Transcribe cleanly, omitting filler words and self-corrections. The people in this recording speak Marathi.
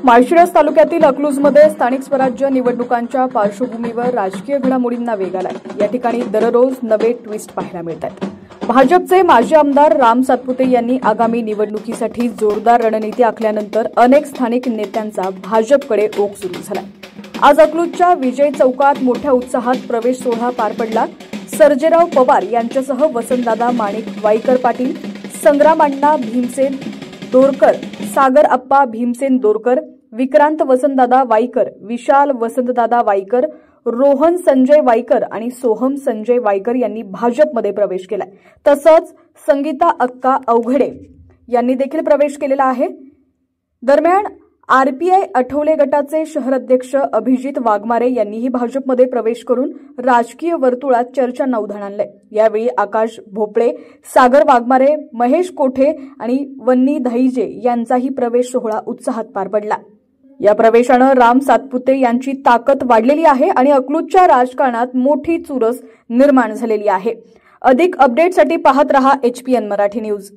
माळशिरस तालुक्यातील अकलूजमध्ये स्थानिक स्वराज्य निवडणुकांच्या पार्श्वभूमीवर राजकीय घडामोडींना वेग आलाय। या ठिकाणी दररोज नवे ट्विस्ट पाहायला मिळतात। भाजपचे माजी आमदार राम सातपुते यांनी आगामी निवडणुकीसाठी जोरदार रणनीती आखल्यानंतर अनेक स्थानिक नेत्यांचा भाजपकडे ओघ सुरू झालाय। आज अकलूजच्या विजय चौकात मोठ्या उत्साहात प्रवेश सोहळा पार पडला। सर्जेराव पवार यांच्यासह वसंतदादा माणिक वाईकर पाटील, संग्रामअण्णा भीमसेन दोरकर, सागर अप्पा भीमसेन दोरकर, विक्रांत वसंतदादा वाईकर, विशाल वसंतदादा वाईकर, रोहन संजय वाईकर आणि सोहम संजय वाईकर यांनी भाजपमध्ये प्रवेश केलाय। तसंच संगीता अक्का अवघडे यांनी देखील प्रवेश केलेला आहे। दरम्यान आरपीआय आठवले गटाचे शहर अध्यक्ष अभिजित वाघमारे यांनीही भाजपमध्ये प्रवेश करून राजकीय वर्तुळात चर्चांना उधाण आणलंय। यावेळी आकाश भोपळे, सागर वाघमारे, महेश कोठे आणि वन्नी धाईजे यांचाही प्रवेश सोहळा उत्साहात पार पडला। या प्रवेशानं राम सातपुते यांची ताकद वाढलेली आहे आणि अकलूजच्या राजकारणात मोठी चुरस निर्माण झालेली आहे। अधिक अपडेटसाठी पाहत रहा HPN मराठी न्यूज।